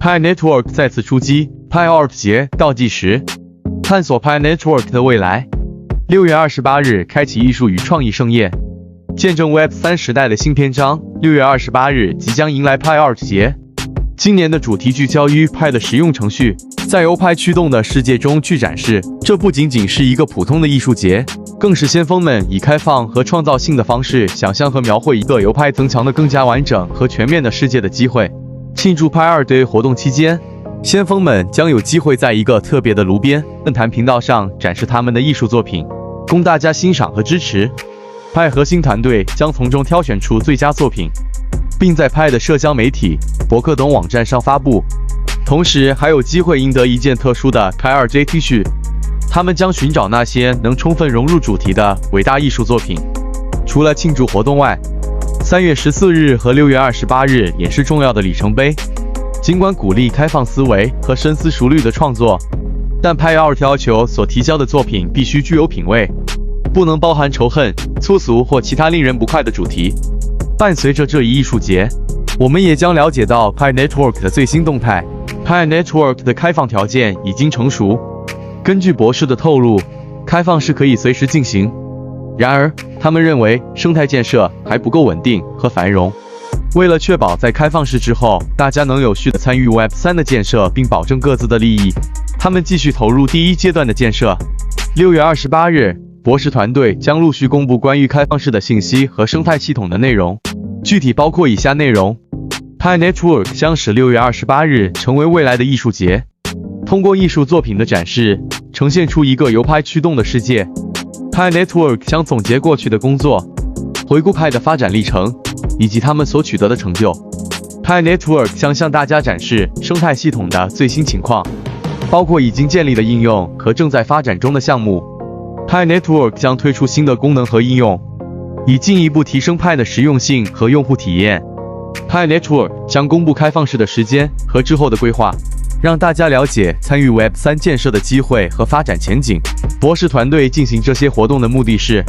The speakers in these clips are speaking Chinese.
Pi Network 再次出击 ，Pi Art 节倒计时，探索 Pi Network 的未来。6月28日，开启艺术与创意盛宴，见证 Web3 时代的新篇章。6月28日即将迎来 Pi Art 节。今年的主题聚焦于 Pi 的实用程序，在由 Pi 驱动的世界中去展示。这不仅仅是一个普通的艺术节，更是先锋们以开放和创造性的方式想象和描绘一个由 Pi 增强的更加完整和全面的世界的机会。庆祝 Pi 2 Day 活动期间，先锋们将有机会在一个特别的炉边论坛频道上展示他们的艺术作品，供大家欣赏和支持。Pi 核心团队将从中挑选出最佳作品，并在 Pi 的社交媒体、博客等网站上发布。同时还有机会赢得一件特殊的 Pi 2 J T 恤。他们将寻找那些能充分融入主题的伟大艺术作品。除了庆祝活动外，3月14日和6月28日也是重要的里程碑。尽管鼓励开放思维和深思熟虑的创作，但 Pi 2要求所提交的作品必须具有品味，不能包含仇恨、粗俗或其他令人不快的主题。伴随着这一艺术节，我们也将了解到 Pi Network 的最新动态。Pi Network 的开放条件已经成熟。根据博士的透露，开放是可以随时进行。然而，他们认为生态建设还不够稳定和繁荣。为了确保在开放式之后，大家能有序地参与 Web3 的建设并保证各自的利益，他们继续投入第一阶段的建设。6月28日，博士团队将陆续公布关于开放式的信息和生态系统的内容，具体包括以下内容。Pi Network 将使6月28日成为未来的艺术节，通过艺术作品的展示，呈现出一个由 Pi 驱动的世界。Pi Network 将总结过去的工作，回顾 Pi 的发展历程，以及他们所取得的成就。Pi Network 将向大家展示生态系统的最新情况，包括已经建立的应用和正在发展中的项目。Pi Network 将推出新的功能和应用，以进一步提升 Pi 的实用性和用户体验。Pi Network 将公布开放式的时间和之后的规划，让大家了解参与 Web3 建设的机会和发展前景。博士团队进行这些活动的目的是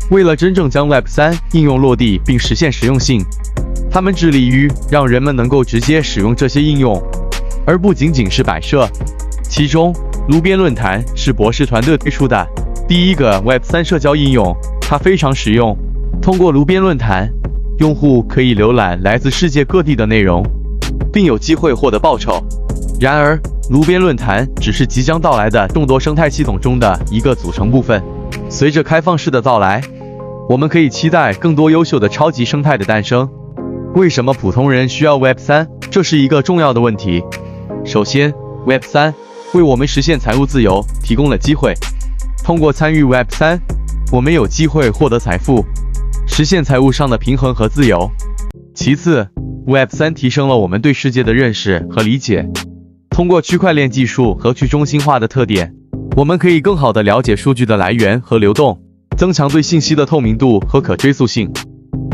为了真正将 Web3 应用落地并实现实用性。他们致力于让人们能够直接使用这些应用，而不仅仅是摆设。其中，炉边论坛是博士团队推出的第一个 Web3 社交应用，它非常实用。通过炉边论坛，用户可以浏览来自世界各地的内容，并有机会获得报酬。然而，炉边论坛只是即将到来的众多生态系统中的一个组成部分。随着开放式的到来，我们可以期待更多优秀的超级生态的诞生。为什么普通人需要 Web3？ 这是一个重要的问题。首先， Web3 为我们实现财务自由提供了机会。通过参与 Web3， 我们有机会获得财富，实现财务上的平衡和自由。其次， Web3 提升了我们对世界的认识和理解。通过区块链技术和去中心化的特点，我们可以更好地了解数据的来源和流动，增强对信息的透明度和可追溯性。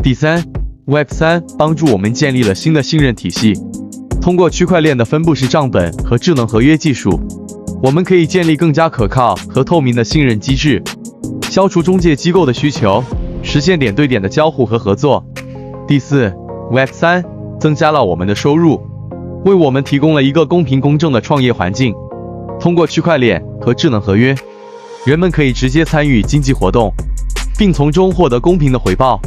第三， Web3 帮助我们建立了新的信任体系。通过区块链的分布式账本和智能合约技术，我们可以建立更加可靠和透明的信任机制，消除中介机构的需求，实现点对点的交互和合作。第四， Web3 增加了我们的收入，为我们提供了一个公平公正的创业环境。通过区块链和智能合约，人们可以直接参与经济活动，并从中获得公平的回报，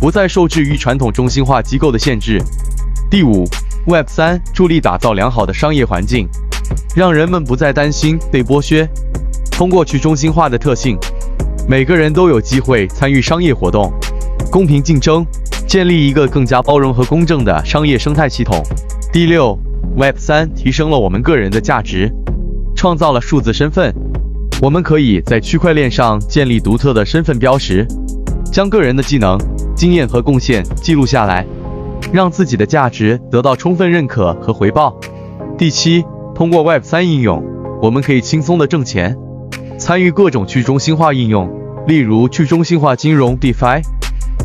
不再受制于传统中心化机构的限制。第五， Web3 助力打造良好的商业环境，让人们不再担心被剥削。通过去中心化的特性，每个人都有机会参与商业活动，公平竞争，建立一个更加包容和公正的商业生态系统。第六， Web3 提升了我们个人的价值，创造了数字身份。我们可以在区块链上建立独特的身份标识，将个人的技能、经验和贡献记录下来，让自己的价值得到充分认可和回报。第七，通过 Web3 应用，我们可以轻松地挣钱，参与各种去中心化应用，例如去中心化金融 DeFi、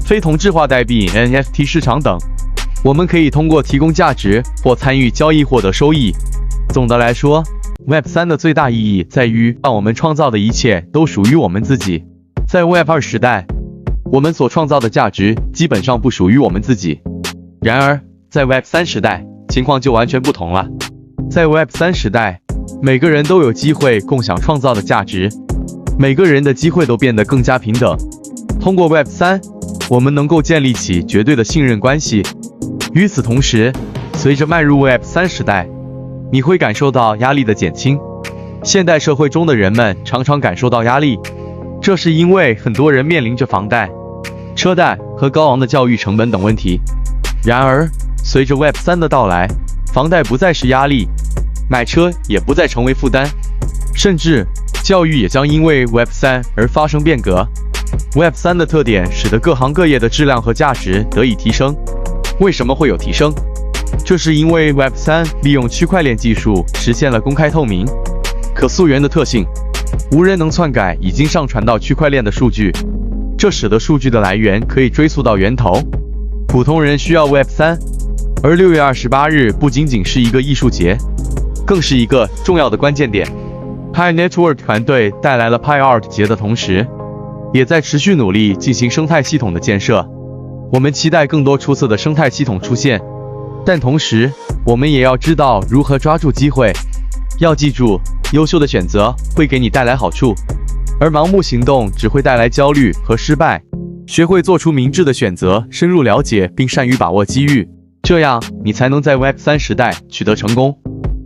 非同质化代币 NFT 市场等。我们可以通过提供价值或参与交易获得收益。总的来说， Web3 的最大意义在于让我们创造的一切都属于我们自己。在 Web2 时代，我们所创造的价值基本上不属于我们自己。然而，在 Web3 时代，情况就完全不同了。在 Web3 时代，每个人都有机会共享创造的价值，每个人的机会都变得更加平等。通过 Web3，我们能够建立起绝对的信任关系。与此同时，随着迈入 Web3 时代，你会感受到压力的减轻。现代社会中的人们常常感受到压力，这是因为很多人面临着房贷、车贷和高昂的教育成本等问题。然而，随着 Web3 的到来，房贷不再是压力，买车也不再成为负担，甚至教育也将因为 Web3 而发生变革。Web3 的特点使得各行各业的质量和价值得以提升。为什么会有提升？这是因为 Web3 利用区块链技术实现了公开透明、可溯源的特性，无人能篡改已经上传到区块链的数据，这使得数据的来源可以追溯到源头。普通人需要 Web3， 而6月28日不仅仅是一个艺术节，更是一个重要的关键点。Pi Network 团队带来了 Pi Art 节的同时，也在持续努力进行生态系统的建设。我们期待更多出色的生态系统出现，但同时，我们也要知道如何抓住机会。要记住，优秀的选择会给你带来好处，而盲目行动只会带来焦虑和失败。学会做出明智的选择，深入了解并善于把握机遇，这样你才能在 Web3 时代取得成功。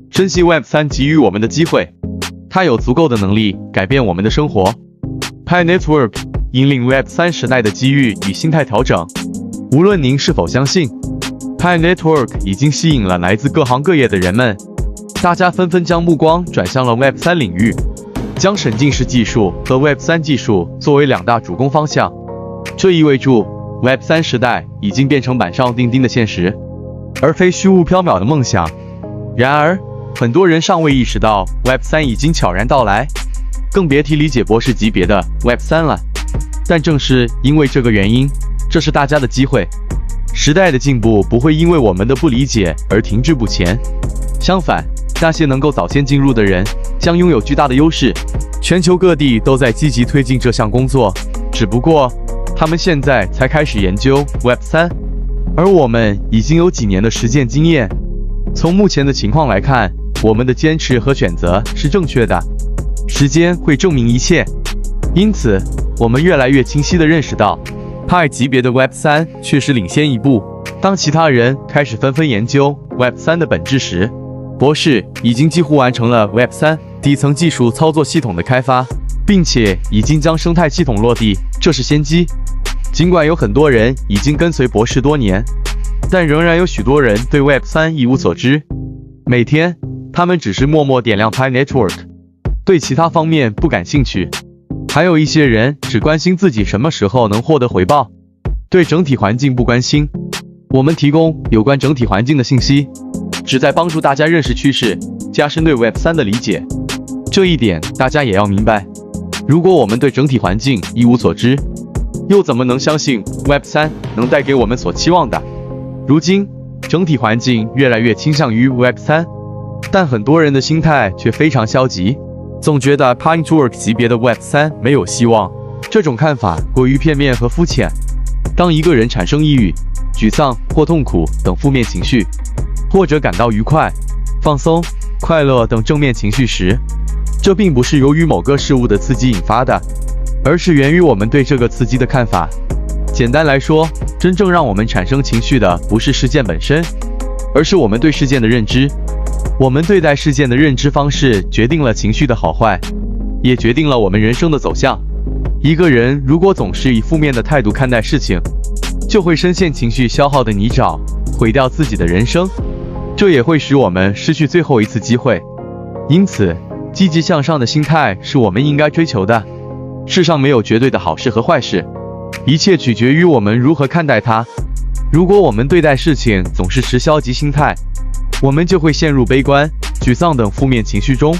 珍惜 Web3 给予我们的机会，它有足够的能力改变我们的生活。Pi Network 引领 Web3 时代的机遇与心态调整。无论您是否相信， Pi Network 已经吸引了来自各行各业的人们，大家纷纷将目光转向了 Web3 领域，将沉浸式技术和 Web3 技术作为两大主攻方向。这意味着 Web3 时代已经变成板上钉钉的现实，而非虚无缥缈的梦想。然而，很多人尚未意识到 Web3 已经悄然到来，更别提理解博士级别的 Web3 了。但正是因为这个原因，这是大家的机会。时代的进步不会因为我们的不理解而停滞不前，相反，那些能够早先进入的人将拥有巨大的优势。全球各地都在积极推进这项工作，只不过他们现在才开始研究 Web3， 而我们已经有几年的实践经验。从目前的情况来看，我们的坚持和选择是正确的。时间会证明一切，因此我们越来越清晰地认识到，Pi 级别的 Web3 确实领先一步。当其他人开始纷纷研究 Web3 的本质时，博士已经几乎完成了 Web3 底层技术操作系统的开发，并且已经将生态系统落地，这是先机。尽管有很多人已经跟随博士多年，但仍然有许多人对 Web3 一无所知。每天，他们只是默默点亮 Pi Network， 对其他方面不感兴趣。还有一些人只关心自己什么时候能获得回报，对整体环境不关心。我们提供有关整体环境的信息，旨在帮助大家认识趋势，加深对 Web3 的理解。这一点大家也要明白。如果我们对整体环境一无所知，又怎么能相信 Web3 能带给我们所期望的？如今，整体环境越来越倾向于 Web3， 但很多人的心态却非常消极，总觉得 Pi Network 级别的 Web3 没有希望。这种看法过于片面和肤浅。当一个人产生抑郁、沮丧或痛苦等负面情绪，或者感到愉快、放松、快乐等正面情绪时，这并不是由于某个事物的刺激引发的，而是源于我们对这个刺激的看法。简单来说，真正让我们产生情绪的不是事件本身，而是我们对事件的认知。我们对待事件的认知方式决定了情绪的好坏，也决定了我们人生的走向。一个人如果总是以负面的态度看待事情，就会深陷情绪消耗的泥沼，毁掉自己的人生。这也会使我们失去最后一次机会。因此，积极向上的心态是我们应该追求的。世上没有绝对的好事和坏事，一切取决于我们如何看待它。如果我们对待事情总是持消极心态，我们就会陷入悲观、沮丧等负面情绪中。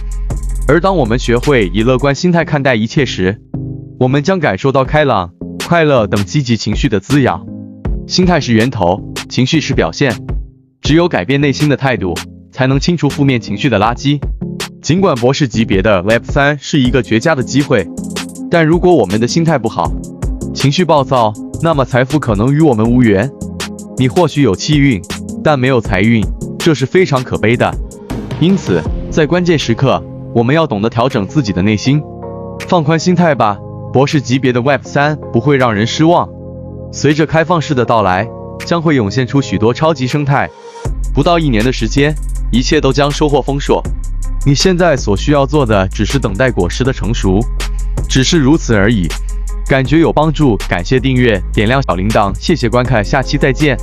而当我们学会以乐观心态看待一切时，我们将感受到开朗、快乐等积极情绪的滋养。心态是源头，情绪是表现。只有改变内心的态度，才能清除负面情绪的垃圾。尽管博士级别的 Web3 是一个绝佳的机会，但如果我们的心态不好，情绪暴躁，那么财富可能与我们无缘。你或许有气运，但没有财运，这是非常可悲的。因此，在关键时刻，我们要懂得调整自己的内心，放宽心态吧。博士级别的 Web3 不会让人失望。随着开放式的到来，将会涌现出许多超级生态。不到1年的时间，一切都将收获丰硕。你现在所需要做的只是等待果实的成熟，只是如此而已。感觉有帮助，感谢订阅，点亮小铃铛，谢谢观看，下期再见。